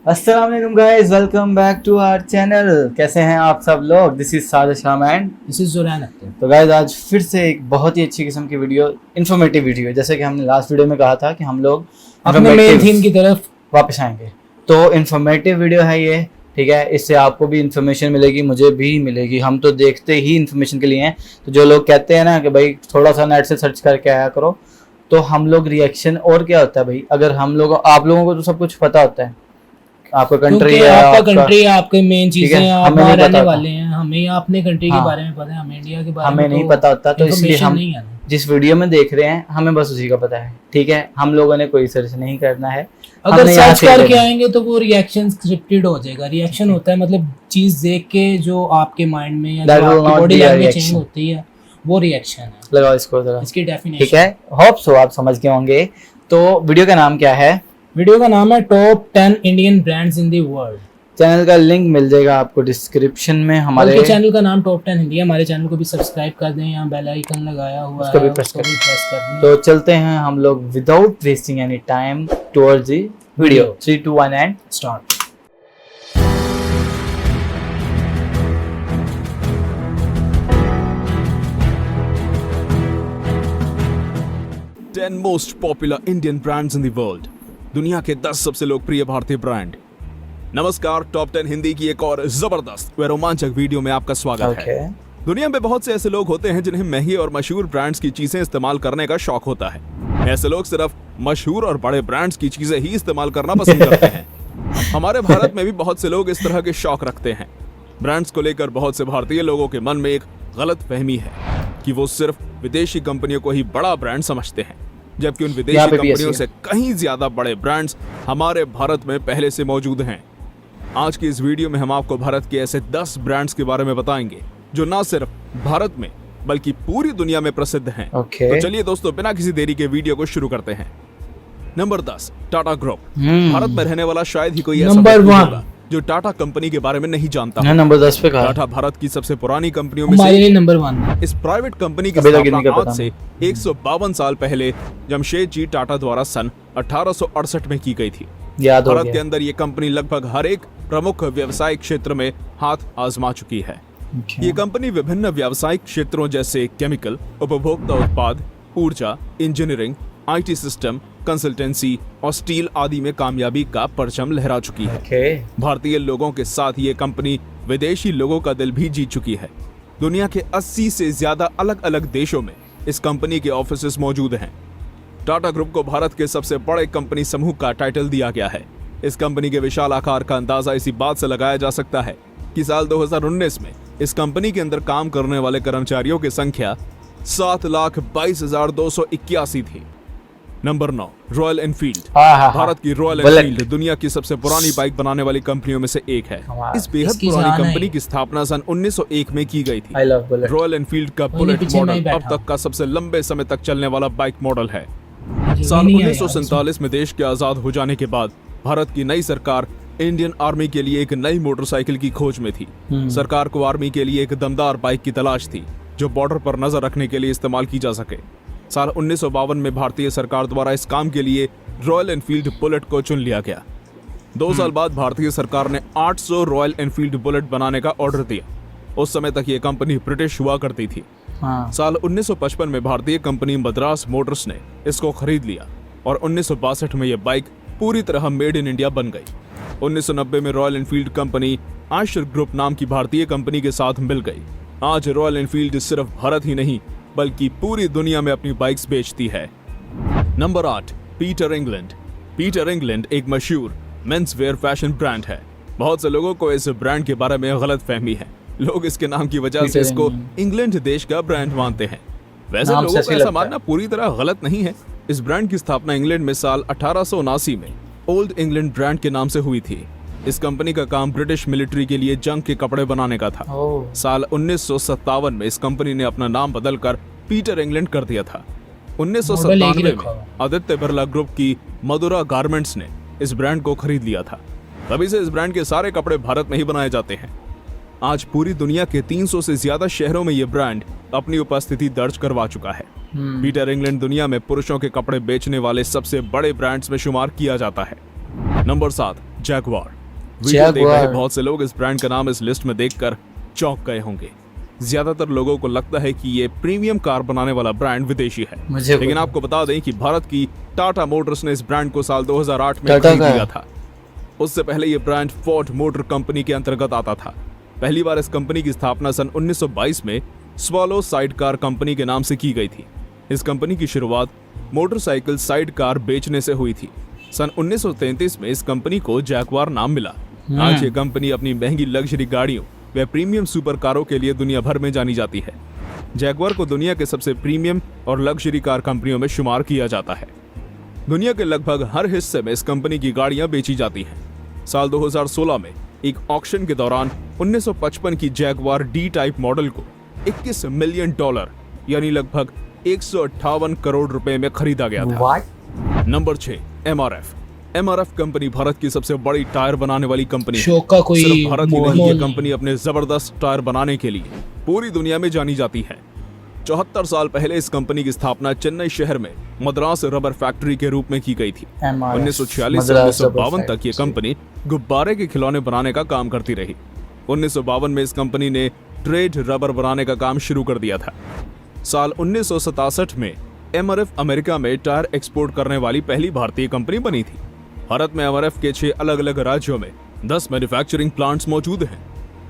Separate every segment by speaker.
Speaker 1: अस्सलाम वालेकुम guys, welcome back to our channel. कैसे हैं आप सब लोग? This is Sajid Sham and
Speaker 2: this is Zurain Akhtar.
Speaker 1: तो गाइस आज फिर से एक बहुत ही अच्छी किस्म की वीडियो, इन्फॉर्मेटिव वीडियो, जैसे कि हमने लास्ट वीडियो में कहा था कि हम लोग
Speaker 2: अपने मेन थीम की तरफ
Speaker 1: वापस आएंगे। तो इन्फॉर्मेटिव वीडियो है ये, ठीक है। इससे आपको भी इन्फॉर्मेशन मिलेगी, मुझे भी मिलेगी। हम तो देखते ही इन्फॉर्मेशन के लिए हैं। तो जो लोग कहते हैं ना कि भाई थोड़ा सा नेट से सर्च करके आया करो, तो हम लोग रिएक्शन, और क्या होता है भाई, अगर हम लोग, आप लोगों को तो सब कुछ पता होता है, आपका कंट्री है,
Speaker 2: आपका कंट्री, आपके मेन चीजें, आप
Speaker 1: हमें
Speaker 2: वहाँ
Speaker 1: नहीं
Speaker 2: रहने
Speaker 1: पता
Speaker 2: वाले हैं, हमें अपने कंट्री
Speaker 1: हाँ,
Speaker 2: के बारे में पता है, हमें इंडिया के बारे
Speaker 1: हमें
Speaker 2: में
Speaker 1: नहीं पता होता। तो इसलिए हम
Speaker 2: नहीं है।
Speaker 1: जिस वीडियो में देख रहे हैं हमें बस उसी का पता है, ठीक है। हम लोगों ने कोई सर्च नहीं करना है।
Speaker 2: अगर सर्च करके आएंगे तो वो रिएक्शन स्क्रिप्टेड हो जाएगा। रिएक्शन होता है मतलब चीज देख के जो आपके माइंड में या जो आपकी बॉडी लैंग्वेज चेंज होती है, वो रिएक्शन है।
Speaker 1: लगाओ इसको जरा,
Speaker 2: इसकी डेफिनेशन,
Speaker 1: ठीक है। होप सो आप समझ गए होंगे। तो वीडियो का नाम क्या है?
Speaker 2: वीडियो का नाम है top 10 Indian brands in the world.
Speaker 1: Channel का लिंक मिल जाएगा आपको डिस्क्रिप्शन में। हमारे
Speaker 2: चैनल का नाम टॉप 10 हिंदी है। हमारे चैनल को भी सब्सक्राइब कर दें, यहाँ बेल आइकन लगाया हुआ है,
Speaker 1: उसको भी प्रेस कर दें। तो चलते हैं हम लोग without wasting any time towards the video. 3 2 1 and
Speaker 2: start.
Speaker 3: Most popular Indian brands in the world. दुनिया के 10 सबसे लोकप्रिय भारतीय ब्रांड। नमस्कार, टॉप 10 हिंदी की एक और जबरदस्त व रोमांचक वीडियो में आपका स्वागत है। दुनिया में बहुत से ऐसे लोग होते हैं जिन्हें महंगी और मशहूर ब्रांड्स की चीजें इस्तेमाल करने का शौक होता है। ऐसे लोग सिर्फ मशहूर और बड़े ब्रांड्स की चीजें ही इस्तेमाल करना पसंद करते हैं। हमारे भारत में भी बहुत से लोग इस तरह के शौक रखते हैं। ब्रांड्स को लेकर बहुत से भारतीय लोगों के मन में एक गलत फहमी है कि वो सिर्फ विदेशी कंपनियों को ही बड़ा ब्रांड समझते हैं, जबकि उन विदेशी कंपनियों से कहीं ज्यादा बड़े ब्रांड्स हमारे भारत में पहले से मौजूद हैं। आज की इस वीडियो में हम आपको भारत के ऐसे 10 ब्रांड्स के बारे में बताएंगे जो न सिर्फ भारत में बल्कि पूरी दुनिया में प्रसिद्ध हैं। तो चलिए दोस्तों, बिना किसी देरी के वीडियो को शुरू करते हैं। Number 10, Tata group. भारत में रहने वाला शायद ही कोई ऐसा व्यक्ति होगा जो टाटा कंपनी के बारे में नहीं जानता है।
Speaker 1: नंबर 10 पे कहा।
Speaker 3: टाटा भारत की सबसे पुरानी कंपनियों में से
Speaker 2: नंबर 1।
Speaker 3: इस प्राइवेट कंपनी की स्थापना आज से 152 साल पहले जमशेदजी टाटा द्वारा सन 1868 में की गई थी। भारत के अंदर ये कंपनी लगभग हर एक प्रमुख व्यवसायिक क्षेत्र में हाथ आजमा चुकी है। ये कंपनी विभिन्न व्यावसायिक क्षेत्रों जैसे केमिकल, उपभोक्ता उत्पाद, ऊर्जा, इंजीनियरिंग, आईटी सिस्टम, कंसल्टेंसी और स्टील आदि में कामयाबी का परचम लहरा चुकी है। भारतीय लोगों के साथ ये कंपनी विदेशी लोगों का दिल भी जीत चुकी है। दुनिया के 80 से ज्यादा अलग अलग देशों में इस कंपनी के ऑफिसेस मौजूद हैं। टाटा ग्रुप को भारत के सबसे बड़े कंपनी समूह का टाइटल दिया गया है। इस कंपनी के विशाल आकार का अंदाजा इसी बात से लगाया जा सकता है कि साल 2019 में इस कंपनी के अंदर काम करने वाले कर्मचारियों की संख्या 7,22,281 थी। Number 9, royal Enfield. भारत की रॉयल एनफील्ड दुनिया की सबसे पुरानी बाइक बनाने वाली कंपनियों में से एक है। इस बेहद पुरानी कंपनी की स्थापना सन 1901 में की गई थी। रॉयल एनफील्ड का बुलेट मॉडल अब तक का सबसे लंबे समय तक चलने वाला बाइक मॉडल है। साल 1947 में देश के आजाद हो जाने के बाद भारत की नई सरकार इंडियन आर्मी के लिए एक नई मोटरसाइकिल की खोज में थी। सरकार को आर्मी के लिए एक दमदार बाइक की तलाश थी जो बॉर्डर पर नजर रखने के लिए इस्तेमाल की जा सके। साल 1952 में भारतीय सरकार द्वारा इस काम के लिए रॉयल एनफील्ड बुलेट को चुन लिया गया। 2 साल बाद भारतीय सरकार ने 800 रॉयल एनफील्ड बुलेट बनाने का ऑर्डर दिया। उस समय तक ये कंपनी ब्रिटिश हुआ करती थी। साल 1955 में भारतीय कंपनी मद्रास मोटर्स ने इसको खरीद लिया और 1962 में यह बाइक पूरी तरह मेड इन इंडिया बन गई। 1990 में royal Enfield company Eicher group नाम की भारतीय कंपनी के साथ मिल गई। आज रॉयल एनफील्ड सिर्फ भारत ही नहीं बल्कि पूरी दुनिया में अपनी बाइक्स बेचती है। Number 8, Peter England. Peter England एक मशहूर मेंस वेयर फैशन ब्रांड है। बहुत से लोगों को इस ब्रांड के बारे में गलत फहमी है। लोग इसके नाम की वजह से इसको इंग्लैंड देश का ब्रांड मानते हैं। वैसे लोगों का ऐसा मानना पूरी तरह गलत नहीं है। इस ब्रांड की स्थापना इंग्लैंड में साल 1879 में ओल्ड इंग्लैंड ब्रांड के नाम से हुई थी। इस कंपनी का काम ब्रिटिश मिलिट्री के लिए जंग के कपड़े बनाने का था। साल 1957 में इस कंपनी ने अपना नाम बदलकर पीटर इंग्लैंड कर दिया था। 1997 में आदित्य बिरला ग्रुप की मधुरा गारमेंट्स ने इस ब्रांड को खरीद लिया था। तभी से इस ब्रांड के सारे कपड़े भारत में ही बनाए जाते हैं। आज पूरी दुनिया के 300 से ज्यादा शहरों में यह ब्रांड अपनी उपस्थिति दर्ज करवा चुका है। पीटर इंग्लैंड दुनिया में पुरुषों के कपड़े बेचने वाले सबसे बड़े ब्रांड्स में शुमार किया जाता है। Number 7, Jaguar. वीडियो देख रहे बहुत से लोग इस ब्रांड का नाम इस लिस्ट में देखकर चौंक गए होंगे। ज्यादातर लोगों को लगता है कि ये प्रीमियम कार बनाने वाला ब्रांड विदेशी है, लेकिन आपको बता दें कि भारत की टाटा मोटर्स ने इस ब्रांड को साल 2008 में खरीद लिया था। उससे पहले ये ब्रांड फोर्ड मोटर कंपनी के अंतर्गत आता था। पहली बार इस कंपनी की स्थापना सन 1922 में स्वॉलो साइड कार कंपनी के नाम से की गई थी। इस कंपनी की शुरुआत मोटरसाइकिल साइड कार बेचने से हुई थी। सन 1933 में इस कंपनी को जैगवार नाम मिला। आज ये कंपनी अपनी महंगी लग्जरी गाड़ियों व प्रीमियम सुपर कारों के लिए दुनिया भर में जानी जाती है। जैगवार को दुनिया के सबसे प्रीमियम और लग्जरी कार कंपनियों में शुमार किया जाता है। दुनिया के लगभग हर हिस्से में इस कंपनी की गाड़ियां बेची जाती हैं। साल 2016 में एक ऑक्शन के दौरान 1955 की जैगवार डी टाइप मॉडल को $21 मिलियन यानी लगभग 158 करोड़ रुपए में खरीदा गया था। Number 6, MRF। MRF company Bharat की सबसे बड़ी टायर बनाने वाली कंपनी है। सिर्फ भारत ही नहीं, ये कंपनी अपने जबरदस्त टायर बनाने के लिए पूरी दुनिया में जानी जाती है। 74 साल पहले इस कंपनी की स्थापना चेन्नई शहर में मद्रास रबर फैक्ट्री के रूप में की गई थी। 1946 से 1952 तक ये कंपनी गुब्बारे के खिलौने बनाने का काम करती रही। 1952 में इस कंपनी ने ट्रेड रबर बनाने का काम शुरू कर दिया था। साल 1967 में MRF अमेरिका में टायर एक्सपोर्ट करने वाली पहली भारतीय कंपनी बनी थी। भारत में MRF के 6 अलग अलग राज्यों में 10 मैन्युफैक्चरिंग प्लांट्स मौजूद हैं।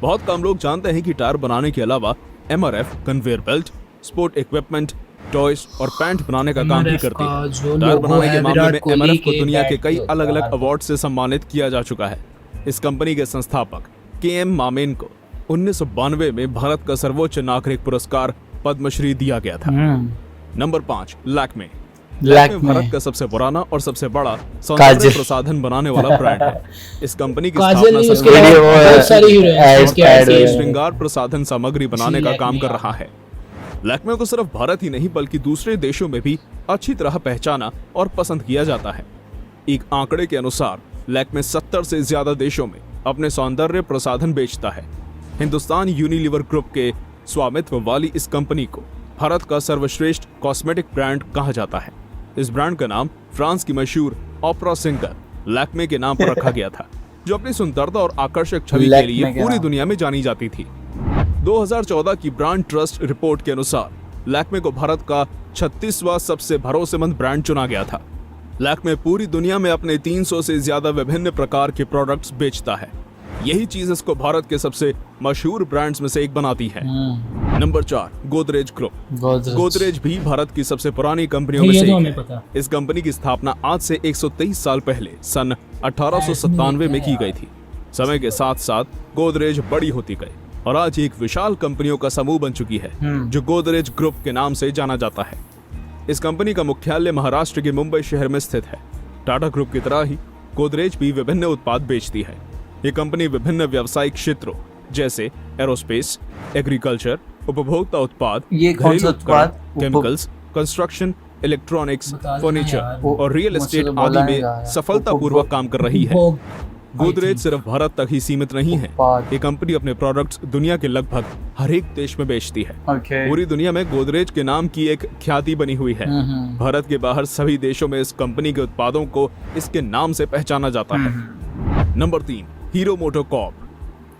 Speaker 3: बहुत कम लोग जानते हैं कि टायर बनाने के अलावा MRF conveyor belt, sport equipment, toys और पैंट बनाने का काम भी करती है। टायर बनाने के मामले में MRF को दुनिया के कई अलग अलग अवार्ड से सम्मानित किया जा चुका है। इस कंपनी के संस्थापक KM मामेन को 1992 में भारत का सर्वोच्च नागरिक पुरस्कार पद्मश्री दिया गया था। नंबर 5, लैक्मे। लैक्मे भारत का सबसे पुराना और सबसे बड़ा सौंदर्य प्रसाधन बनाने वाला ब्रांड है। इस कंपनी की स्थापना श्रृंगार प्रसाधन सामग्री बनाने का काम कर रहा है। लैक्मे को सिर्फ भारत ही नहीं बल्कि दूसरे देशों में भी अच्छी तरह पहचाना और पसंद किया जाता है। एक आंकड़े के अनुसार लैक्मे 70 से ज्यादा देशों में अपने सौंदर्य प्रसाधन बेचता है। हिंदुस्तान यूनिलीवर ग्रुप के स्वामित्व वाली इस कंपनी को भारत का सर्वश्रेष्ठ कॉस्मेटिक ब्रांड कहा जाता है। इस ब्रांड का नाम फ्रांस की मशहूर ओपेरा सिंगर लैक्मे के नाम पर रखा गया था, जो अपनी सुंदरता और आकर्षक छवि के लिए पूरी दुनिया में जानी जाती थी। 2014 की ब्रांड ट्रस्ट रिपोर्ट के अनुसार लैक्मे को भारत का 36वां सबसे भरोसेमंद ब्रांड चुना गया था। लैक्मे पूरी दुनिया में अपने 300 से ज्यादा विभिन्न प्रकार के प्रोडक्ट्स बेचता है। यही चीज इसको भारत के सबसे मशहूर ब्रांड्स में से एक बनाती है। Number 4, Godrej group. गोदरेज भी भारत की सबसे पुरानी कंपनियों में से एक है। इस कंपनी की स्थापना आज से 123 साल पहले सन 1897 में की गई थी। समय के साथ साथ गोदरेज बड़ी होती गई और आज एक विशाल कंपनियों का समूह बन चुकी है, जो गोदरेज ग्रुप के नाम से जाना जाता है। इस कंपनी का मुख्यालय महाराष्ट्र के मुंबई शहर में स्थित है। टाटा ग्रुप की तरह ही गोदरेज भी विभिन्न उत्पाद बेचती है। ये कंपनी विभिन्न व्यावसायिक क्षेत्रों जैसे एरोस्पेस, एग्रीकल्चर, उपभोक्ता उत्पाद, घरेलू उत्पाद, केमिकल्स, कंस्ट्रक्शन, इलेक्ट्रॉनिक्स, फर्नीचर और रियल एस्टेट आदि में सफलतापूर्वक काम कर रही है। गोदरेज सिर्फ भारत तक ही सीमित नहीं है। ये कंपनी अपने प्रोडक्ट्स दुनिया के लगभग हर एक देश में बेचती है। पूरी दुनिया में गोदरेज के नाम की एक ख्याति बनी हुई है। भारत के बाहर सभी देशों में इस कंपनी के उत्पादों को इसके नाम से पहचाना जाता है। Number 3, hero MotoCorp.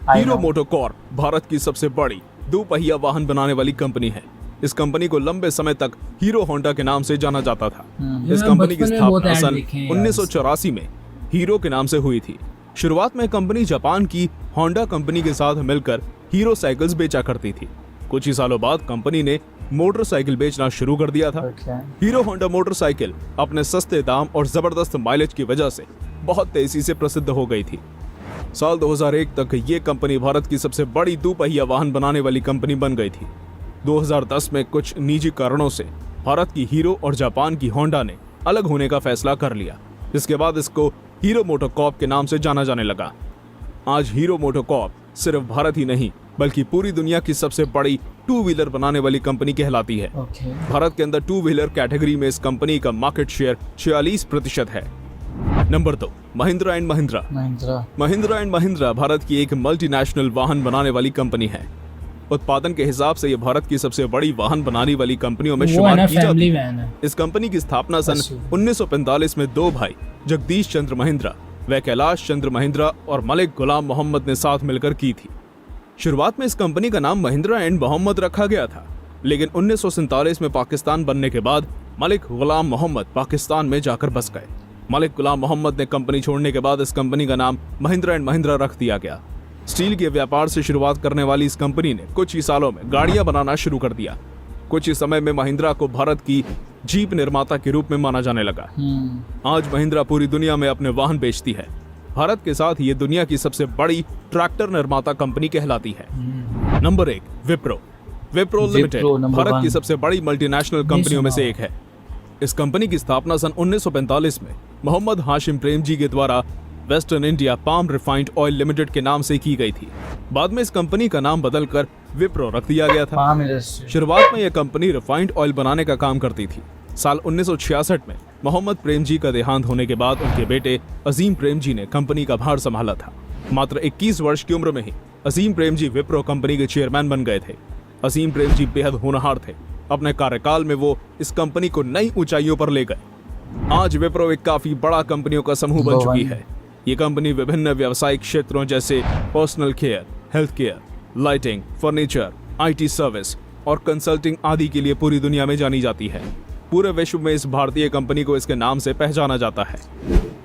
Speaker 3: Hero MotoCorp Bharat की सबसे बड़ी 2 पहिया वाहन बनाने वाली कंपनी है। इस कंपनी को लंबे समय तक हीरो होंडा के नाम से जाना जाता था। इस कंपनी की स्थापना सन 1984 में हीरो के नाम से हुई थी। शुरुआत में कंपनी जापान की होंडा कंपनी के साथ मिलकर हीरो साइकिल्स बेचा करती थी। कुछ ही सालों बाद कंपनी ने मोटरसाइकिल बेचना शुरू कर दिया था। हीरो होंडा मोटरसाइकिल अपने सस्ते दाम और जबरदस्त माइलेज की वजह से बहुत तेजी से प्रसिद्ध हो गई थी। साल 2001 तक ये कंपनी भारत की सबसे बड़ी 2 पहिया वाहन बनाने वाली कंपनी बन गई थी। 2010 में कुछ निजी कारणों से भारत की हीरो और जापान की होंडा ने अलग होने का फैसला कर लिया। इसके बाद इसको हीरो मोटोकॉर्प के नाम से जाना जाने लगा। आज हीरो मोटोकॉर्प सिर्फ भारत ही नहीं बल्कि पूरी दुनिया की सबसे बड़ी 2 व्हीलर बनाने वाली कंपनी कहलाती है। भारत के अंदर 2 व्हीलर कैटेगरी में इस कंपनी का मार्केट शेयर 46% है। Number 2, Mahindra and Mahindra. Mahindra and Mahindra Bharat की एक मल्टीनेशनल वाहन बनाने वाली कंपनी है। उत्पादन के हिसाब से ये भारत की सबसे बड़ी वाहन बनाने वाली कंपनियों में शुमार की जाती है। इस कंपनी की स्थापना सन 1945 में 2 भाई जगदीश चंद्र महिंद्रा वह कैलाश चंद्र महिंद्रा और मलिक गुलाम मोहम्मद ने साथ मिलकर की थी। शुरुआत में इस कंपनी का नाम महिंद्रा एंड मोहम्मद रखा गया था, लेकिन 1947 में पाकिस्तान बनने के बाद मलिक गुलाम मोहम्मद पाकिस्तान में जाकर बस गए। मलिक गुलाम मोहम्मद ने कंपनी छोड़ने के बाद इस कंपनी का नाम महिंद्रा एंड महिंद्रा रख दिया गया। स्टील के व्यापार से शुरुआत करने वाली इस कंपनी ने कुछ ही सालों में गाड़ियां बनाना शुरू कर दिया। कुछ ही समय में महिंद्रा को भारत की जीप निर्माता के रूप में माना जाने लगा। आज महिंद्रा पूरी दुनिया में अपने वाहन बेचती है। भारत के साथ ये दुनिया की सबसे बड़ी ट्रैक्टर निर्माता कंपनी कहलाती है। नंबर 1, विप्रो लिमिटेड भारत की सबसे बड़ी मल्टीनेशनल कंपनियों में से एक है। इस कंपनी की स्थापना सन 1945 में मोहम्मद हाशिम प्रेमजी के द्वारा western India palm refined oil limited के नाम से की गई थी। बाद में इस कंपनी का नाम बदलकर विप्रो रख दिया गया था। शुरुआत में यह कंपनी रिफाइंड ऑयल बनाने का काम करती थी। साल 1966 में मोहम्मद प्रेमजी का देहांत होने के बाद उनके बेटे अजीम प्रेमजी ने कंपनी का भार संभाला था। मात्र 21 वर्ष की उम्र में ही अजीम प्रेमजी विप्रो कंपनी के चेयरमैन बन गए थे। अजीम प्रेमजी बेहद होनहार थे। अपने कार्यकाल में वो इस कंपनी को नई ऊंचाइयों पर ले गए। आज विप्रो एक काफी बड़ा कंपनियों का समूह बन चुकी है। ये कंपनी विभिन्न व्यावसायिक क्षेत्रों जैसे personal care, health care, lighting, furniture, IT service और कंसल्टिंग आदि के लिए पूरी दुनिया में जानी जाती है। पूरे विश्व में इस भारतीय कंपनी को इसके नाम से पहचाना जाता है।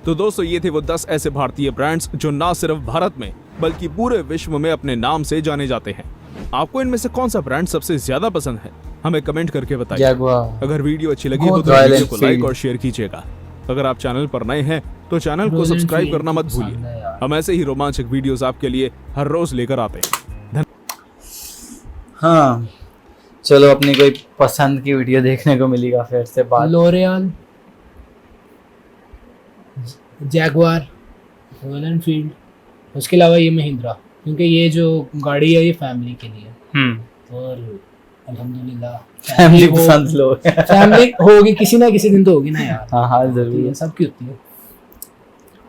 Speaker 3: तो दोस्तों, ये थे वो 10 ऐसे भारतीय ब्रांड्स जो ना सिर्फ भारत में बल्कि पूरे विश्व में अपने नाम से जाने जाते हैं। आपको इनमें से कौन सा ब्रांड सबसे ज्यादा पसंद है, हमें कमेंट करके बताइए। अगर वीडियो अच्छी लगी तो वीडियो को लाइक और शेयर कीजिएगा। अगर आप चैनल पर नए हैं तो चैनल को सब्सक्राइब करना मत भूलिए। हम ऐसे ही रोमांचक वीडियोस आपके लिए हर रोज लेकर आते हैं।
Speaker 1: हाँ, चलो अपनी कोई पसंद की वीडियो देखने को मिलेगा फिर से बात।
Speaker 2: लोरियल, जैगवार, रॉयल एनफील्ड, उसके अलावा ये महिंद्रा, क्योंकि ये जो गाड़ी है ये फैमिली के लिए। और अल्हम्दुलिल्लाह
Speaker 1: फैमिली पसंद लोग
Speaker 2: फैमिली होगी, किसी ना किसी दिन तो होगी ना यार।
Speaker 1: हाँ जरूर है,
Speaker 2: सबकी होती है।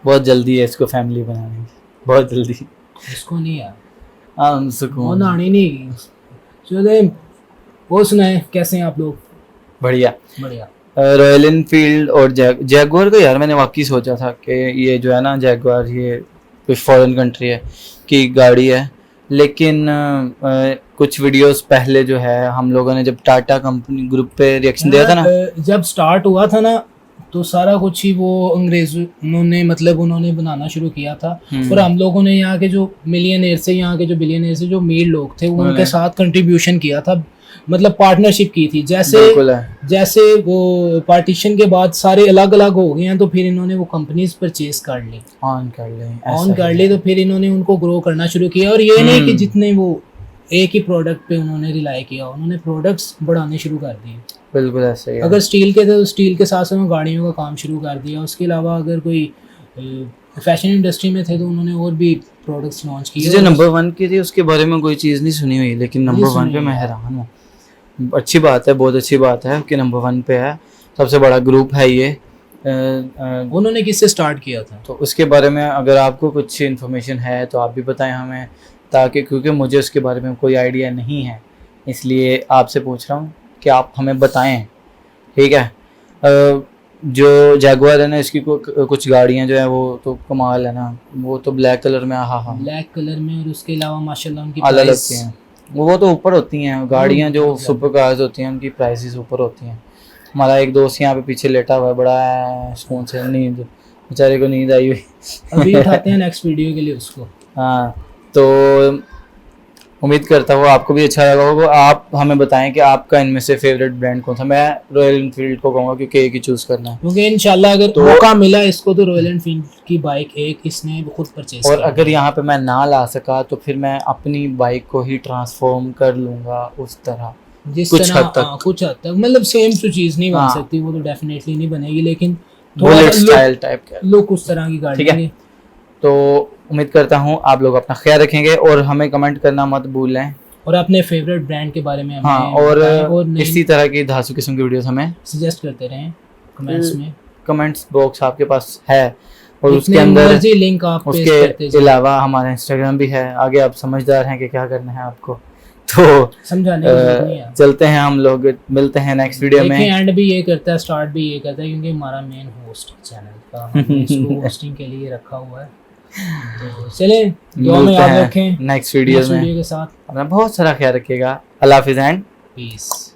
Speaker 1: बहुत जल्दी है इसको फैमिली बनाने की, बहुत जल्दी।
Speaker 2: इसको नहीं यार,
Speaker 1: हाँ सुकून
Speaker 2: बनानी नहीं। चलो वो सुनाए, कैसे हैं आप लोग?
Speaker 1: बढ़िया।
Speaker 2: बढ़िया।
Speaker 1: रॉयल एनफील्ड और जैगुआर को यार मैंने वाकई सोचा था कि ये जो है ना जैगुआर, ये कुछ फॉरेन कंट्री है की गाड़ी है, लेकिन कुछ वीडियोस पहले जो है हम लोगों ने जब टाटा कंपनी ग्रुप पे रिएक्शन दिया था ना,
Speaker 2: जब स्टार्ट हुआ था ना, तो सारा कुछ ही वो अंग्रेजों ने मतलब उन्होंने बनाना शुरू किया था। और हम लोगों ने यहाँ के जो मिलियनेयर से, यहाँ के जो बिलियनेयर से, जो मीर लोग थे, उनके साथ कंट्रीब्यूशन किया था, मतलब पार्टनरशिप की थी। जैसे वो पार्टीशन के बाद सारे अलग अलग हो गए हैं, तो फिर इन्होंने वो कंपनीज परचेज कर ली, ऑन कर ली, तो फिर इन्होंने उनको ग्रो करना शुरू किया। और ये नहीं कि जितने वो एक ही प्रोडक्ट पे उन्होंने रिलाई किया, उन्होंने प्रोडक्ट्स बढ़ाने शुरू कर दिए।
Speaker 1: बिल्कुल ऐसे ही।
Speaker 2: अगर स्टील के थे तो स्टील के साथ साथ गाड़ियों का काम शुरू कर दिया। उसके अलावा अगर कोई फैशन इंडस्ट्री में थे तो उन्होंने और भी प्रोडक्ट्स लॉन्च किए।
Speaker 1: जो नंबर 1 की थी उसके बारे में कोई चीज़ नहीं सुनी हुई, लेकिन नंबर 1 पे मैं हैरान हूँ। अच्छी बात है, बहुत अच्छी बात है कि नंबर 1 पे है। सबसे बड़ा ग्रुप है ये।
Speaker 2: उन्होंने किससे स्टार्ट किया था,
Speaker 1: तो उसके बारे में अगर आपको कुछ इन्फॉर्मेशन है तो आप भी बताएं हमें, ताकि क्योंकि मुझे उसके बारे में कोई आइडिया नहीं है, इसलिए आपसे पूछ रहा हूँ कि आप हमें बताएं। ठीक है। जो जैगुआर है ना, इसकी कुछ गाड़ियाँ जो है वो तो कमाल है ना, वो तो ब्लैक कलर में, हाँ
Speaker 2: ब्लैक कलर में। और उसके अलावा माशाल्लाह उनकी
Speaker 1: अलग लगती हैं, वो तो ऊपर होती हैं गाड़ियाँ। जो सुपर कार्स होती हैं उनकी प्राइसेस ऊपर होती हैं। हमारा एक दोस्त यहाँ पे पीछे लेटा हुआ है, बड़ा सुकून से, नींद, बेचारे को नींद आई हुई।
Speaker 2: अभी उठाते हैं नेक्स्ट वीडियो के लिए उसको।
Speaker 1: हाँ, तो उम्मीद करता हूँ आपको भी अच्छा लगा होगा। आप हमें बताएं कि आपका इनमें से फेवरेट ब्रांड कौन सा। मैं रॉयल एनफील्ड को कहूँगा क्योंकि एक ही चूज़ करना है,
Speaker 2: क्योंकि इंशाल्लाह अगर मौका मिला इसको तो रॉयल एनफील्ड की बाइक एक इसने खुद परचेज।
Speaker 1: और अगर यहाँ पे मैं ना ला सका तो फिर मैं अपनी बाइक को ही ट्रांसफॉर्म कर लूँगा उस तरह,
Speaker 2: जिस तरह कुछ हद तक, मतलब सेम टू चीज़ नहीं बन सकती, वो तो डेफिनेटली नहीं बनेगी, लेकिन
Speaker 1: बुलेट स्टाइल टाइप का
Speaker 2: लुक उस तरह की गाड़ी है।
Speaker 1: तो उम्मीद करता हूँ आप लोग अपना ख्याल रखेंगे और हमें कमेंट करना मत भूलें, और
Speaker 2: अपने फेवरेट ब्रांड के बारे में हमें
Speaker 1: और इसी तरह की धांसू किस्म की वीडियोस हमें
Speaker 2: सजेस्ट करते रहें कमेंट्स में।
Speaker 1: कमेंट्स बॉक्स आपके पास है, और उसके अंदर
Speaker 2: लिंक आप
Speaker 1: उसके अलावा हमारा इंस्टाग्राम भी है। आगे आप समझदार हैं कि क्या करना है आपको, तो समझाने चलते हैं हम लोग। मिलते हैं नेक्स्ट वीडियो में।
Speaker 2: एंड भी ये करता है, स्टार्ट भी ये करता है, क्योंकि हमारा मेन होस्ट चैनल का, हमने इसको होस्टिंग के लिए रखा हुआ है। तो चले दुआ में याद रखें
Speaker 1: नेक्स्ट वीडियो
Speaker 2: के साथ।
Speaker 1: अपना बहुत सारा ख्याल रखिएगा। अल्लाह हाफिज़ एंड
Speaker 2: पीस।